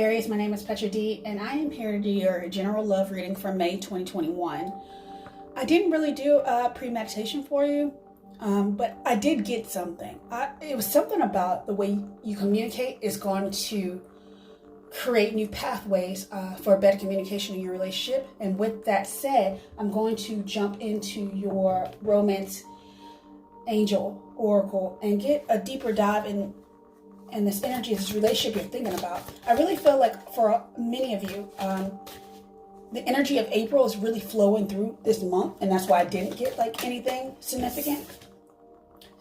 Aries, my name is Petra D, and I am here to do your general love reading for May 2021. I didn't really do a premeditation for you, but I did get something. It was something about the way you communicate is going to create new pathways for better communication in your relationship. And with that said, I'm going to jump into your romance angel oracle and get a deeper dive in this energy, this relationship you're thinking about. I really feel like for many of you, the energy of April is really flowing through this month, and that's why I didn't get like anything significant.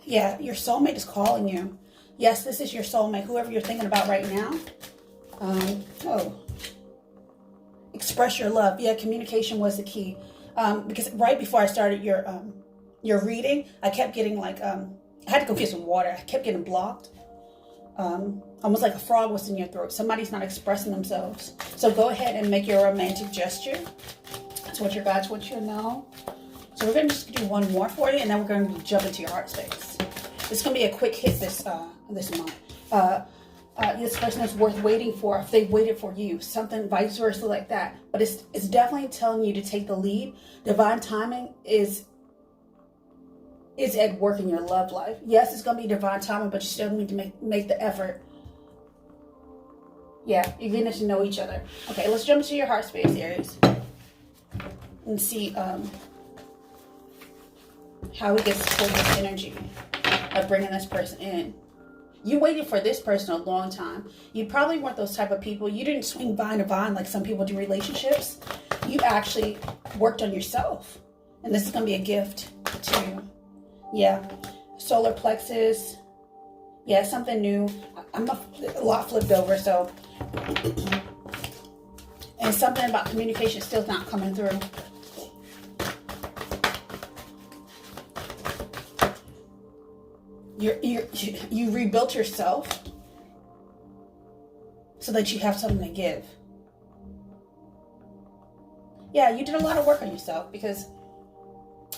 Yeah, your soulmate is calling you. Yes, this is your soulmate, whoever you're thinking about right now. Express your love. Yeah, communication was the key. Because right before I started your reading, I kept getting like, I had to go get some water. I kept getting blocked. Almost like a frog was in your throat. Somebody's not expressing themselves. So go ahead and make your romantic gesture. That's what your guides want you to know. So we're going to just do one more for you, and then we're going to jump into your heart space. It's going to be a quick hit this month. This person is worth waiting for if they waited for you. Something vice versa like that. But it's definitely telling you to take the lead. Divine timing is at work in your love life. Yes, it's going to be divine timing, but you still need to make the effort. Yeah, you're getting to know each other. Okay, let's jump into your heart space, Aries. And see how we get support this energy of bringing this person in. You waited for this person a long time. You probably weren't those type of people. You didn't swing vine to vine like some people do relationships. You actually worked on yourself. And this is going to be a gift to you. Yeah, solar plexus. Yeah, something new. I'm a lot flipped over, so. And something about communication still not coming through. You rebuilt yourself so that you have something to give. Yeah, you did a lot of work on yourself, because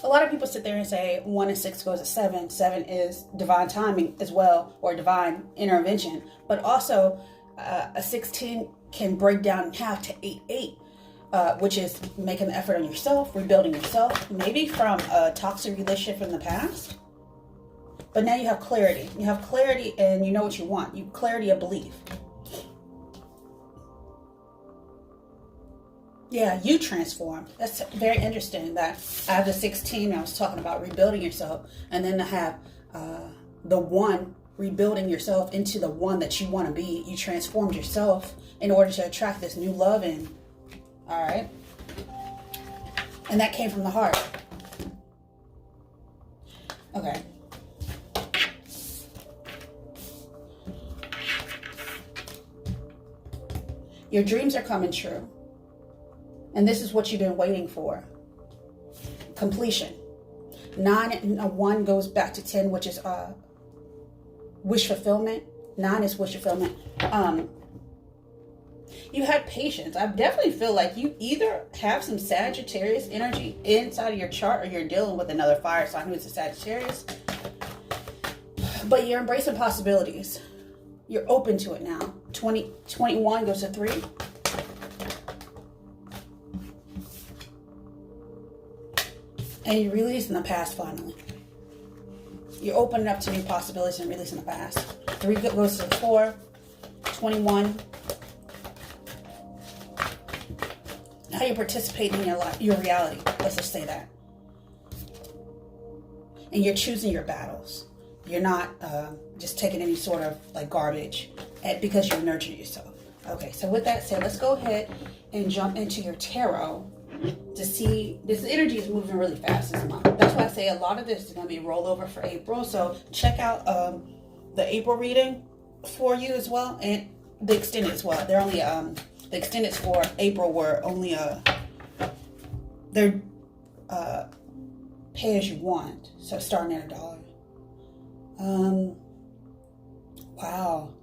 a lot of people sit there and say 1 and 6 goes to 7. 7 is divine timing as well, or divine intervention. But also, a 16 can break down in half to 8, which is making the effort on yourself, rebuilding yourself, maybe from a toxic relationship in the past. But now you have clarity. You have clarity and you know what you want. You clarity of belief. Yeah, you transformed. That's very interesting that I have the 16, I was talking about rebuilding yourself, and then to have the 1 rebuilding yourself into the 1 that you want to be. You transformed yourself in order to attract this new love in. All right. And that came from the heart. Okay. Your dreams are coming true. And this is what you've been waiting for. Completion. 9 and 1 goes back to 10, which is wish fulfillment. 9 is wish fulfillment. You had patience. I definitely feel like you either have some Sagittarius energy inside of your chart, or you're dealing with another fire sign who is a Sagittarius. But you're embracing possibilities. You're open to it now. 21 goes to 3. And you're releasing the past finally. You're opening up to new possibilities and releasing the past. 3 goes to 4. 21. Now you're participating in your life, your reality. Let's just say that. And you're choosing your battles. You're not just taking any sort of like garbage because you're nurturing yourself. Okay, so with that said, let's go ahead and jump into your tarot to see. This energy is moving really fast this month. That's why I say a lot of this is going to be rollover for April. So check out the April reading for you as well, and the extended as well. They're only the extended for April were only they're pay as you want. So starting at $1. Wow.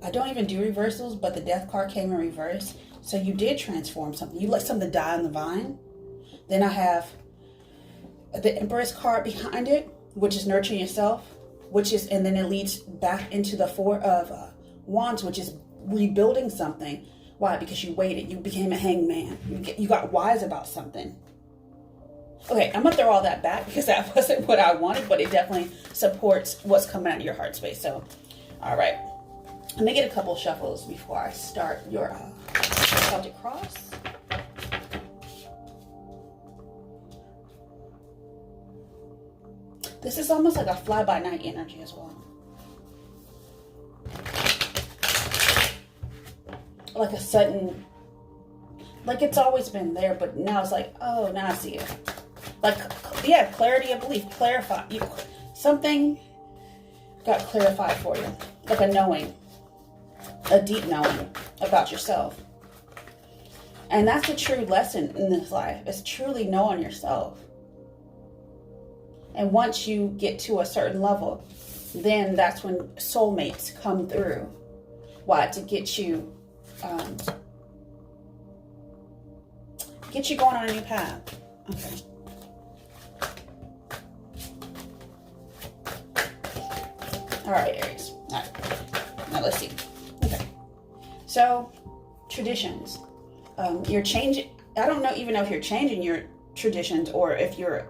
I don't even do reversals, but the death card came in reverse. So you did transform something. You let something die on the vine. Then I have the Empress card behind it, which is nurturing yourself, and then it leads back into the 4 of Wands, which is rebuilding something. Why? Because you waited. You became a hangman. You got wise about something. Okay, I'm going to throw all that back because that wasn't what I wanted, but it definitely supports what's coming out of your heart space. So, all right. Let me get a couple shuffles before I start your Celtic cross. This is almost like a fly-by-night energy as well. Like a sudden, like it's always been there, but now it's like, oh, now I see it. Like, yeah, clarity of belief, clarify. Something got clarified for you. Like a knowing, a deep knowing about yourself. And that's a true lesson in this life, is truly knowing yourself. And once you get to a certain level, then that's when soulmates come through. Why? To get you going on a new path. Okay. All right, Aries. All right. Now let's see. Okay. So, traditions. You're changing. I don't know even know if you're changing your traditions or if you're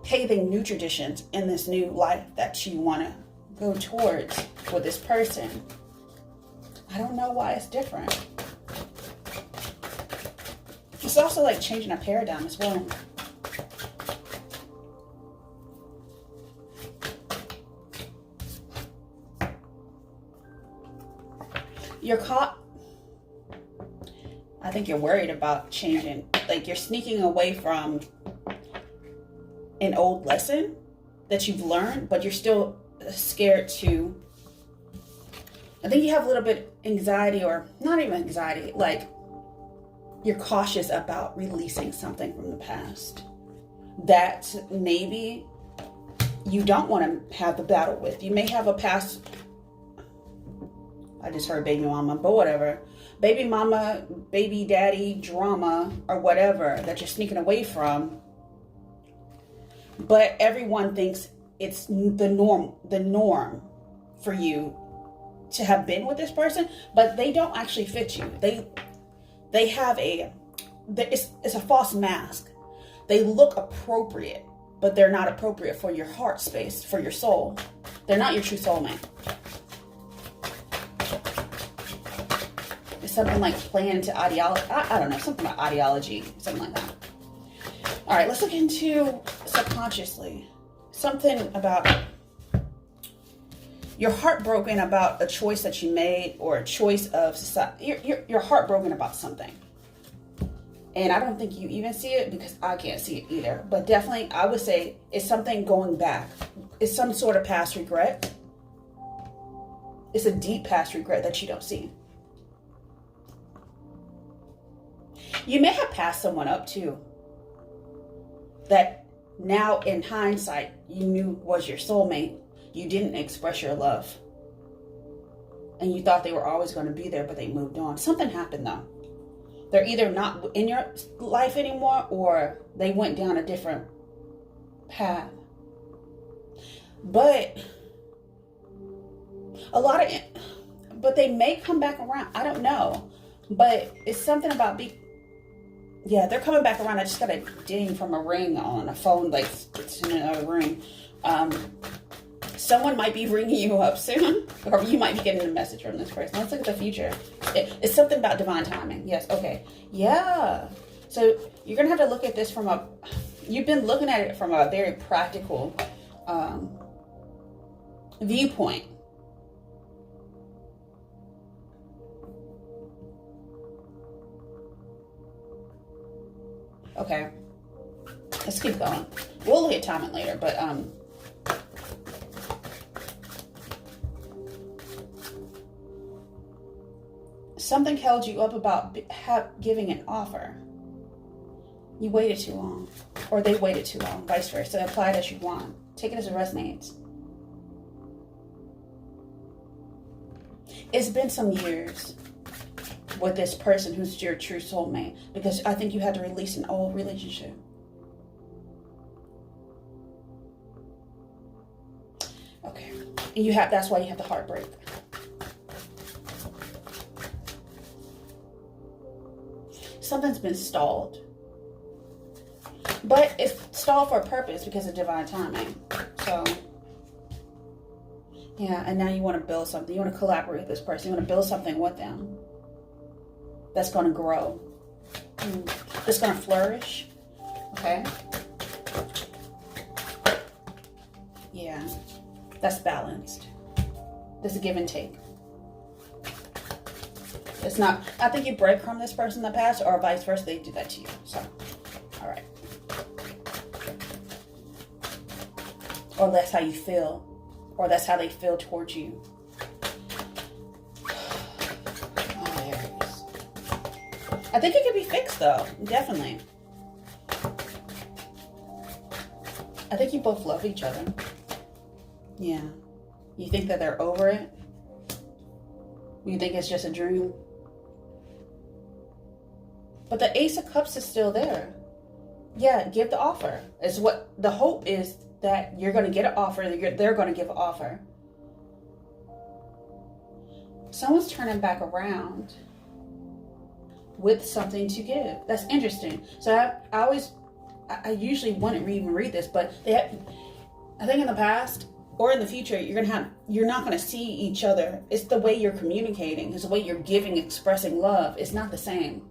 paving new traditions in this new life that you want to go towards with this person. I don't know why it's different. It's also like changing a paradigm as well. You're caught. I think you're worried about changing. Like you're sneaking away from an old lesson that you've learned, but you're still scared to. I think you have a little bit anxiety, or not even anxiety, like you're cautious about releasing something from the past that maybe you don't want to have the battle with. You may have a past, I just heard baby mama, but whatever. Baby mama, baby daddy drama or whatever that you're sneaking away from. But everyone thinks it's the norm for you to have been with this person, but they don't actually fit you. They have it's a false mask. They look appropriate, but they're not appropriate for your heart space, for your soul. They're not your true soulmate. It's something like playing into ideology. I don't know, something about ideology, something like that. All right, let's look into subconsciously. Something about you're heartbroken about a choice that you made, or a choice of society. You're heartbroken about something. And I don't think you even see it because I can't see it either. But definitely, I would say it's something going back. It's some sort of past regret. It's a deep past regret that you don't see. You may have passed someone up too, that now in hindsight, you knew was your soulmate. You didn't express your love. And you thought they were always going to be there, but they moved on. Something happened though. They're either not in your life anymore, or they went down a different path. But but they may come back around. I don't know. But it's something about yeah, they're coming back around. I just got a ding from a ring on a phone, like it's in another ring. Someone might be ringing you up soon, or you might be getting a message from this person. Let's look at the future. It's something about divine timing. Yes, okay. Yeah. So you're going to have to look at this you've been looking at it from a very practical viewpoint. Okay. Let's keep going. We'll look at timing later, but something held you up about giving an offer. You waited too long, or they waited too long, vice versa. Apply it as you want. Take it as it resonates. It's been some years with this person who's your true soulmate, because I think you had to release an old relationship. Okay. And that's why you have the heartbreak. something's been stalled. But it's stalled for a purpose because of divine timing. So, yeah, and now you want to build something. You want to collaborate with this person. You want to build something with them that's going to grow. That's going to flourish. Okay? Yeah, that's balanced. There's a give and take. It's not, I think you breadcrumb this person in the past, or vice versa, they do that to you. So, all right. Or that's how you feel, or that's how they feel towards you. Oh, Aries. I think it could be fixed, though. Definitely. I think you both love each other. Yeah. You think that they're over it? You think it's just a dream? But the Ace of Cups is still there. Yeah, give the offer. It's what the hope is, that you're going to get an offer. They're going to give an offer. Someone's turning back around with something to give. That's interesting. So I usually wouldn't even read this, but I think in the past or in the future, you're not going to see each other. It's the way you're communicating. It's the way you're giving, expressing love. It's not the same.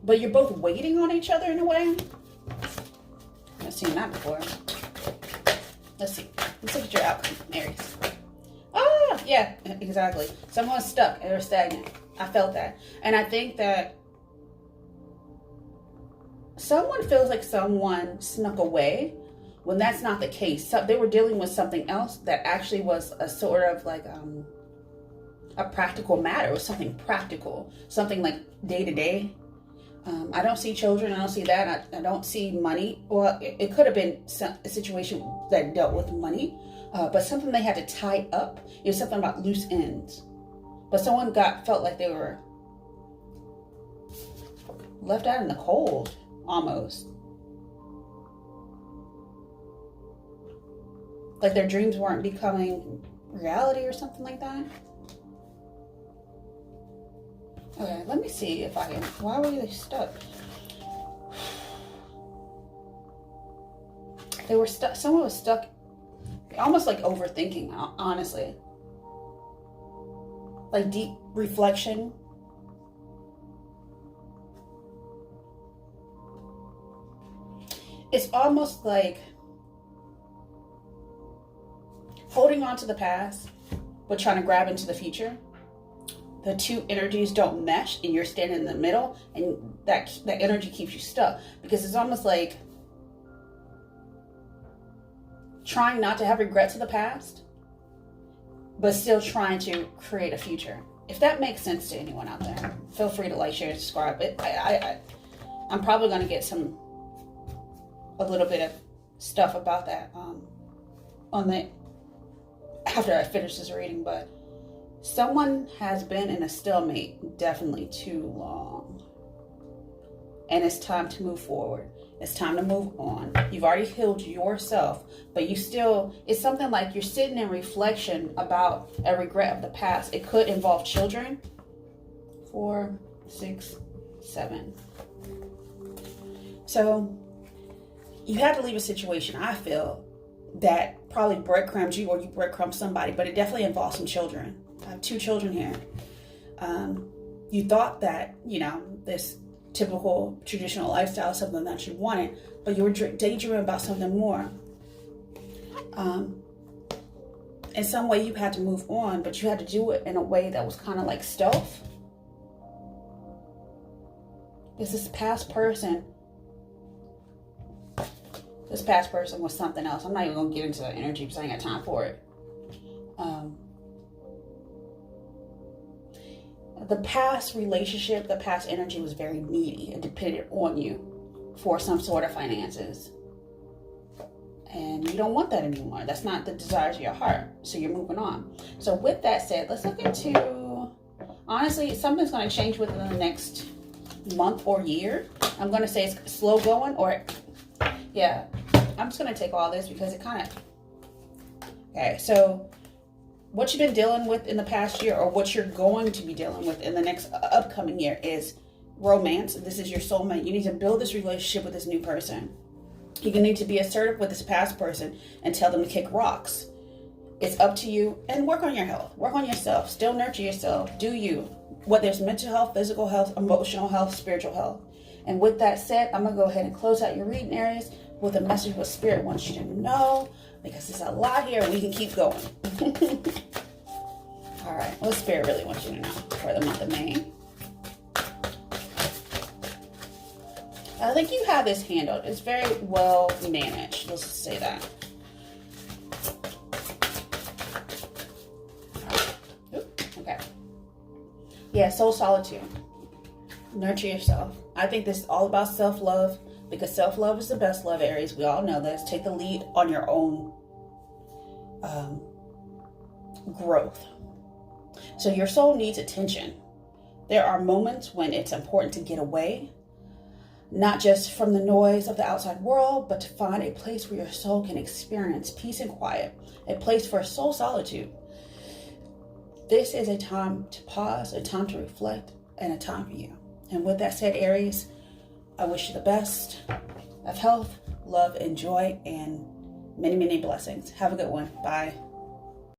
But you're both waiting on each other in a way. I've seen that before. Let's see. Let's look at your outcome, Aries. Ah, yeah, exactly. Someone's stuck. They're stagnant. I felt that. And I think that someone feels like someone snuck away when that's not the case. So they were dealing with something else that actually was a sort of like a practical matter. It was something practical. Something like day to day. I don't see children. I don't see that. I don't see money. Well, it could have been a situation that dealt with money, but something they had to tie up. It was something about loose ends. But someone felt like they were left out in the cold, almost. Like their dreams weren't becoming reality or something like that. Okay, let me see if I can. Why were they stuck? They were stuck. Someone was stuck, almost like overthinking, honestly. Like deep reflection. It's almost like holding on to the past, but trying to grab into the future. The two energies don't mesh, and you're standing in the middle, and that energy keeps you stuck, because it's almost like trying not to have regrets of the past, but still trying to create a future. If that makes sense to anyone out there, feel free to like, share, and subscribe. I'm probably going to get a little bit of stuff about that after I finish this reading, but someone has been in a stalemate definitely too long. And it's time to move forward. It's time to move on. You've already healed yourself, but it's something like you're sitting in reflection about a regret of the past. It could involve children. 4, 6, 7. So you had to leave a situation, I feel, that probably breadcrumbed you, or you breadcrumbed somebody, but it definitely involves some children. I have 2 children here. You thought that, this typical traditional lifestyle is something that you wanted, but you were daydreaming about something more. In some way you had to move on, but you had to do it in a way that was kind of like stealth. This past person was something else. I'm not even going to get into the energy because I ain't got time for it. The past relationship, the past energy was very needy and dependent on you for some sort of finances. And you don't want that anymore. That's not the desires of your heart. So you're moving on. So with that said, let's look into, honestly, something's going to change within the next month or year. I'm going to say it's slow going, or, yeah, I'm just going to take all this because it kind of, okay, so what you've been dealing with in the past year, or what you're going to be dealing with in the next upcoming year, is romance. This is your soulmate. You need to build this relationship with this new person. You need to be assertive with this past person and tell them to kick rocks. It's up to you. And work on your health. Work on yourself. Still nurture yourself. Do you. Whether it's mental health, physical health, emotional health, spiritual health. And with that said, I'm going to go ahead and close out your reading, Aries, with a message what Spirit wants you to know. Because there's a lot here. We can keep going. All right. What Spirit really wants you to know for the month of May? I think you have this handled. It's very well managed. Let's just say that. Okay. Yeah, soul solitude. Nurture yourself. I think this is all about self-love, because self-love is the best love, Aries. We all know this. Take the lead on your own growth. So your soul needs attention. There are moments when it's important to get away, not just from the noise of the outside world, but to find a place where your soul can experience peace and quiet, a place for soul solitude. This is a time to pause, a time to reflect, and a time for you. And with that said, Aries, I wish you the best of health, love, and joy, and many, many blessings. Have a good one. Bye.